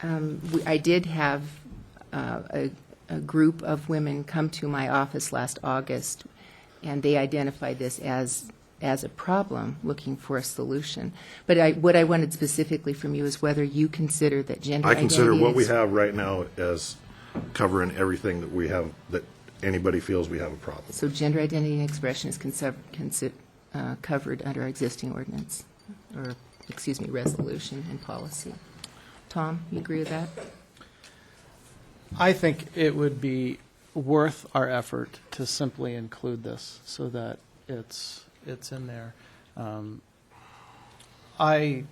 I did have a group of women come to my office last August, and they identified this as a problem, looking for a solution. But what I wanted specifically from you is whether you consider that gender I identity consider what we is- have right now as covering everything that we have, that anybody feels we have a problem. So gender identity and expression is covered under our existing ordinance, or, excuse me, resolution and policy. Tom, you agree with that? I think it would be worth our effort to simply include this so that it's in there. I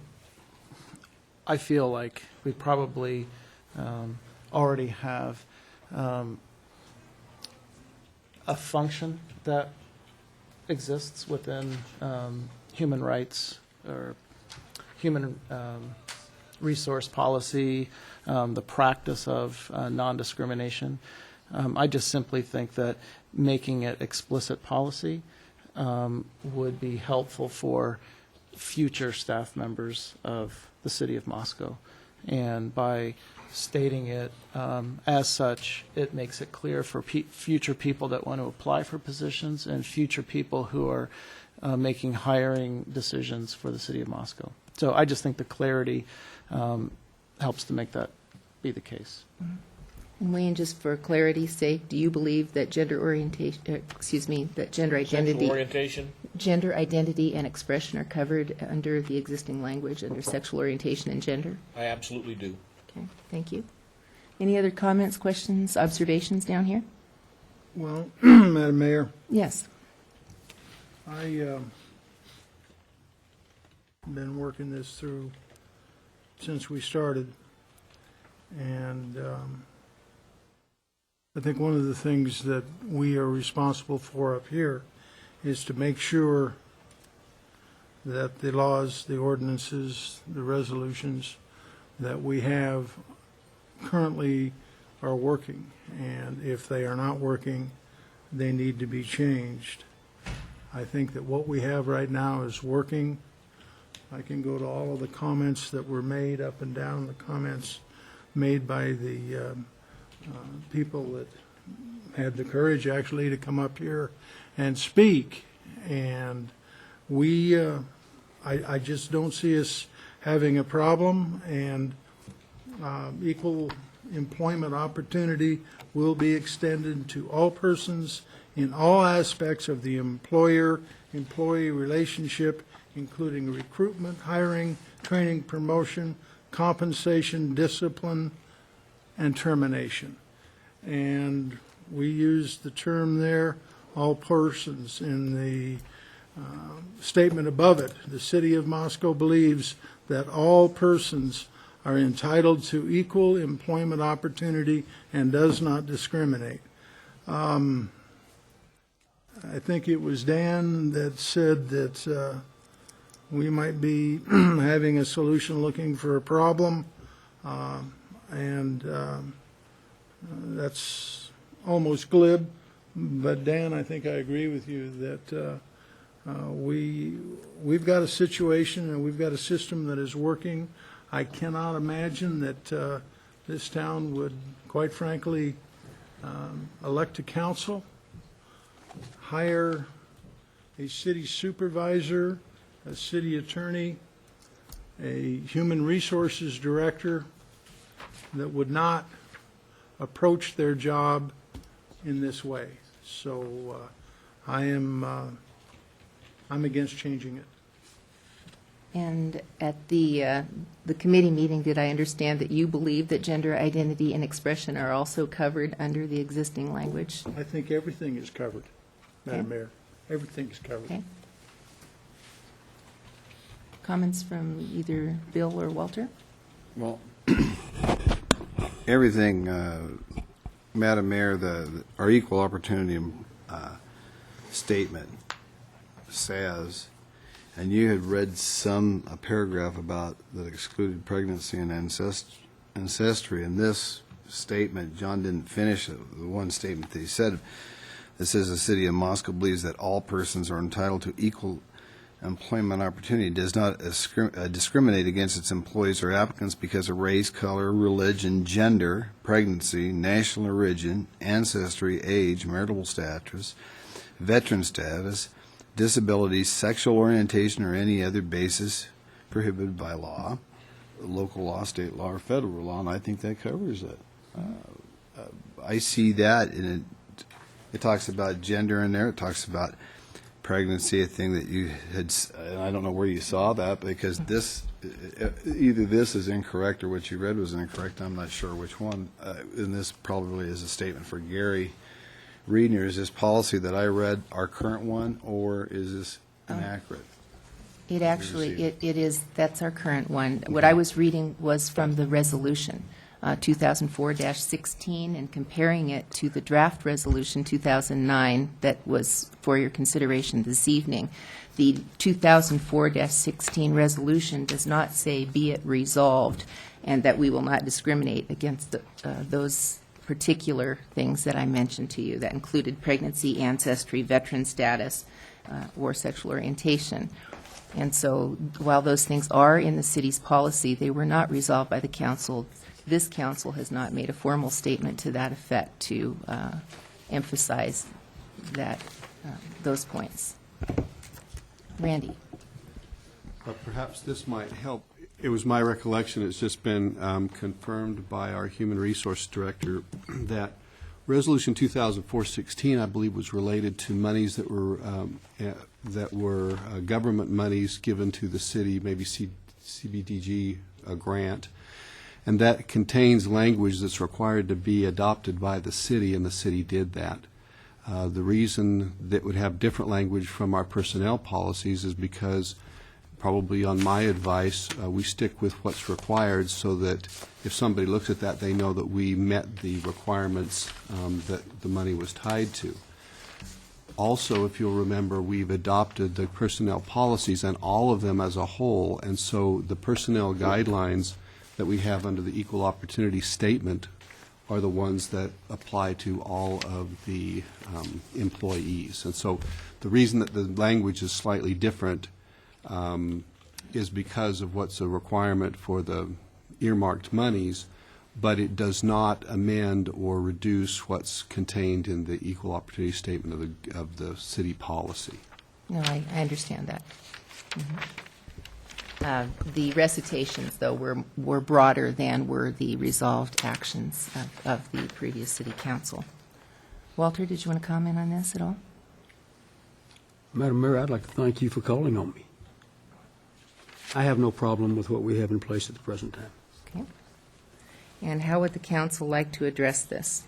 feel like we probably already have a function that exists within human rights or human resource policy, the practice of non-discrimination. I just simply think that making it explicit policy would be helpful for future staff members of the City of Moscow. And by stating it as such, it makes it clear for future people that want to apply for positions and future people who are making hiring decisions for the City of Moscow. So I just think the clarity helps to make that be the case. And Wayne, just for clarity's sake, do you believe that gender identity and expression are covered under the existing language under sexual orientation and gender? I absolutely do. Okay, thank you. Any other comments, questions, observations down here? Well, Madam Mayor, Yes. I been working this through since we started, and I think one of the things that we are responsible for up here is to make sure that the laws, the ordinances, the resolutions that we have currently are working, and if they are not working, they need to be changed. I think that what we have right now is working. I can go to all of the comments that were made up and down, the comments made by the people that had the courage actually to come up here and speak. And we, I just don't see us having a problem, and equal employment opportunity will be extended to all persons in all aspects of the employer-employee relationship, including recruitment, hiring, training, promotion, compensation, discipline, and termination. And we use the term there, all persons. In the statement above it, the City of Moscow believes that all persons are entitled to equal employment opportunity and does not discriminate. I think it was Dan that said that we might be having a solution looking for a problem, and that's almost glib. But Dan, I think I agree with you that we've got a situation and we've got a system that is working. I cannot imagine that this town would, quite frankly, elect a council, hire a city supervisor, a city attorney, a human resources director that would not approach their job in this way. So I'm against changing it. And at the committee meeting, did I understand that you believe that gender identity and expression are also covered under the existing language? I think everything is covered, Madam Okay. Mayor. Everything is covered. Okay. Comments from either Bill or Walter? Well, everything, Madam Mayor, our equal opportunity statement says, and you had read a paragraph about that excluded pregnancy and ancestry. In this statement, John didn't finish the one statement that he said. It says the City of Moscow believes that all persons are entitled to equal employment opportunity does not discriminate against its employees or applicants because of race, color, religion, gender, pregnancy, national origin, ancestry, age, marital status, veteran status, disability, sexual orientation, or any other basis prohibited by law, local law, state law, or federal law, and I think that covers it. I see that, and it talks about gender in there, it talks about pregnancy, a thing that you had, and I don't know where you saw that, because this, either this is incorrect or what you read was incorrect, I'm not sure which one, and this probably is a statement for Gary Reedner. Is this policy that I read our current one, or is this inaccurate? It actually, it is, that's our current one. What I was reading was from the resolution, 2004-16, and comparing it to the draft resolution 2009 that was for your consideration this evening. The 2004-16 resolution does not say, "Be it resolved," and that we will not discriminate against those particular things that I mentioned to you, that included pregnancy, ancestry, veteran status, or sexual orientation. And so while those things are in the city's policy, they were not resolved by the council. This council has not made a formal statement to that effect to emphasize that, those points. Randy? Perhaps this might help. It was my recollection, it's just been confirmed by our Human Resource Director, that Resolution 2004-16, I believe, was related to monies that were government monies given to the city, maybe CBDG grant, and that contains language that's required to be adopted by the city, and the city did that. The reason that would have different language from our personnel policies is because, probably on my advice, we stick with what's required so that if somebody looks at that, they know that we met the requirements that the money was tied to. Also, if you'll remember, we've adopted the personnel policies and all of them as a whole, and so the personnel guidelines that we have under the Equal Opportunity Statement are the ones that apply to all of the employees. And so the reason that the language is slightly different is because of what's a requirement for the earmarked monies, but it does not amend or reduce what's contained in the Equal Opportunity Statement of the city policy. No, I understand that. The recitations, though, were broader than were the resolved actions of the previous city council. Walter, did you want to comment on this at all? Madam Mayor, I'd like to thank you for calling on me. I have no problem with what we have in place at the present time. Okay. And how would the council like to address this?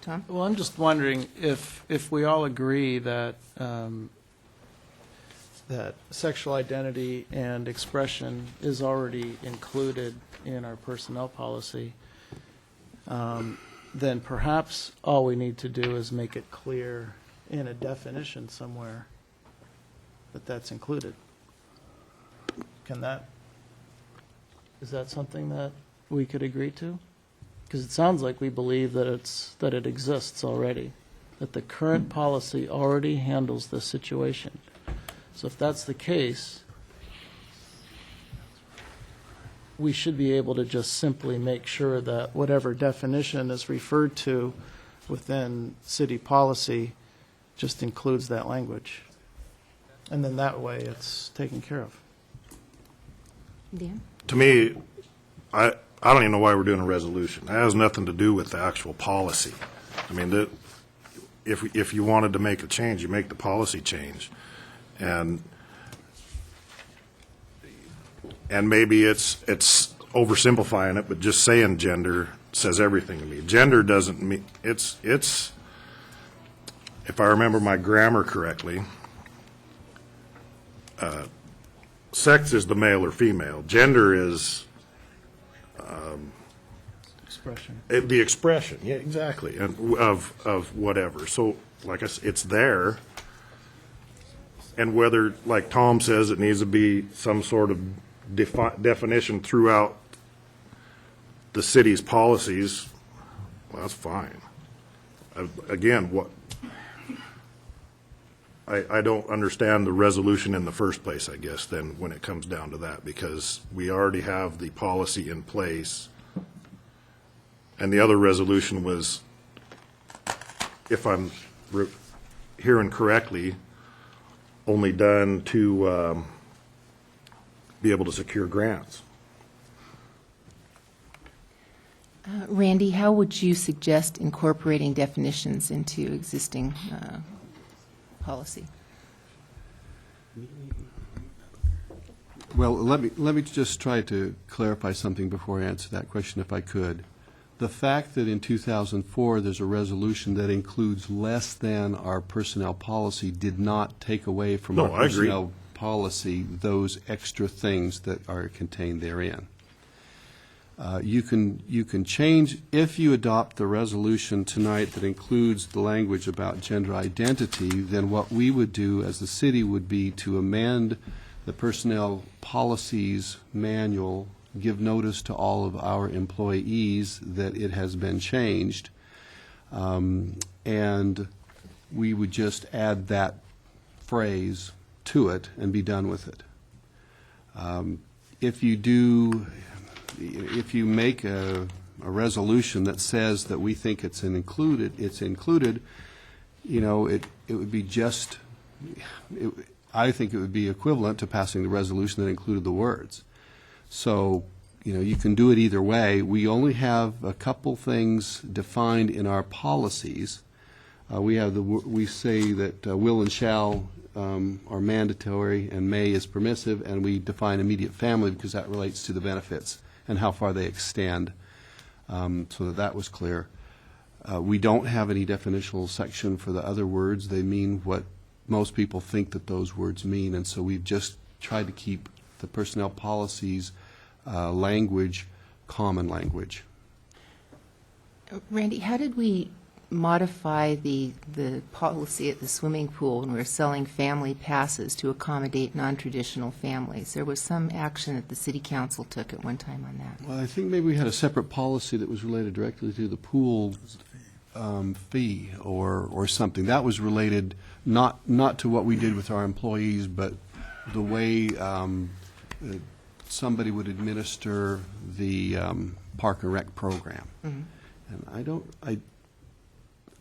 Tom? Well, I'm just wondering if we all agree that that sexual identity and expression is already included in our personnel policy, then perhaps all we need to do is make it clear in a definition somewhere that that's included. Is that something that we could agree to? Because it sounds like we believe that it exists already, that the current policy already handles this situation. So if that's the case, we should be able to just simply make sure that whatever definition is referred to within city policy just includes that language. And then that way it's taken care of. Dan? To me, I don't even know why we're doing a resolution. That has nothing to do with the actual policy. I mean, if you wanted to make a change, you make the policy change. And maybe it's oversimplifying it, but just saying gender says everything to me. Gender doesn't mean, it's if I remember my grammar correctly, sex is the male or female. Gender is Expression. the expression. Yeah, exactly, and of whatever. So, like I said, it's there. And whether, like Tom says, it needs to be some sort of definition throughout the city's policies, well, that's fine. Again, I don't understand the resolution in the first place, I guess, then, when it comes down to that, because we already have the policy in place. And the other resolution was, if I'm hearing correctly, only done to be able to secure grants. Randy, how would you suggest incorporating definitions into existing policy? Well, let me just try to clarify something before I answer that question, if I could. The fact that in 2004 there's a resolution that includes less than our personnel policy did not take away from No, our I agree. personnel policy those extra things that are contained therein. You can change, if you adopt the resolution tonight that includes the language about gender identity, then what we would do as the city would be to amend the personnel policies manual, give notice to all of our employees that it has been changed, and we would just add that phrase to it and be done with it. If you make a resolution that says that we think it's included, you know, it would be just, I think it would be equivalent to passing the resolution that included the words. So, you know, you can do it either way. We only have a couple things defined in our policies. We say that will and shall are mandatory and may is permissive, and we define immediate family because that relates to the benefits and how far they extend, so that was clear. We don't have any definitional section for the other words. They mean what most people think that those words mean, and so we've just tried to keep the personnel policies language common language. Randy, how did we modify the policy at the swimming pool when we were selling family passes to accommodate non-traditional families? There was some action that the city council took at one time on that. Well, I think maybe we had a separate policy that was related directly to the pool fee or something. That was related not to what we did with our employees, but the way somebody would administer the Park and Rec program. Mm-hmm. And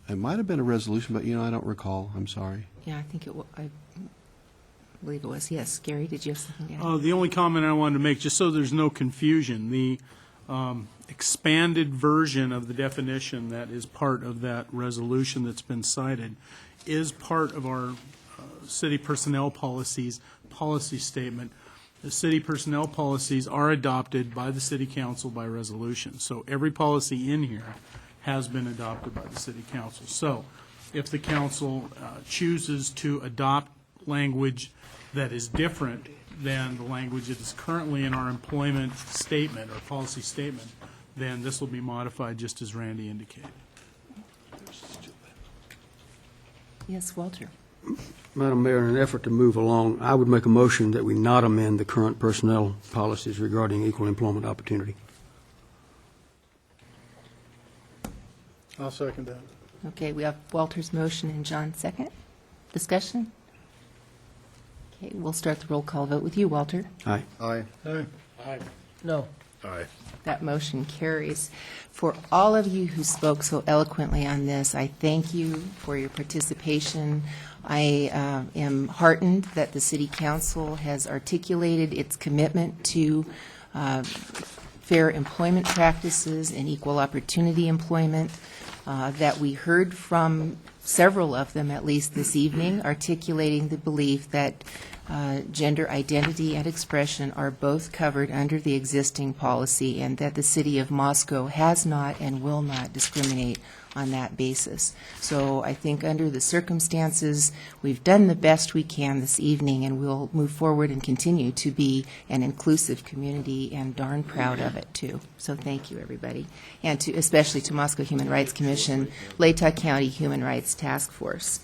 it might have been a resolution, but, you know, I don't recall. I'm sorry. Yeah, I believe it was. Yes, Gary, did you have something to add? The only comment I wanted to make, just so there's no confusion, the expanded version of the definition that is part of that resolution that's been cited is part of our city personnel policies policy statement. The city personnel policies are adopted by the city council by resolution. So every policy in here has been adopted by the city council. So if the council chooses to adopt language that is different than the language that is currently in our employment statement or policy statement, then this will be modified just as Randy indicated. Yes, Walter. Madam Mayor, in an effort to move along, I would make a motion that we not amend the current personnel policies regarding equal employment opportunity. I'll second that. Okay, we have Walter's motion and John's second. Discussion? Okay, we'll start the roll call vote with you, Walter. Aye. Aye. Aye. No. Aye. That motion carries. For all of you who spoke so eloquently on this, I thank you for your participation. I am heartened that the City Council has articulated its commitment to fair employment practices and equal opportunity employment, that we heard from several of them, at least this evening, articulating the belief that gender identity and expression are both covered under the existing policy, and that the City of Moscow has not and will not discriminate on that basis. So I think under the circumstances, we've done the best we can this evening, and we'll move forward and continue to be an inclusive community, and darn proud of it, too. So thank you, everybody. And especially to Moscow Human Rights Commission, Latah County Human Rights Task Force.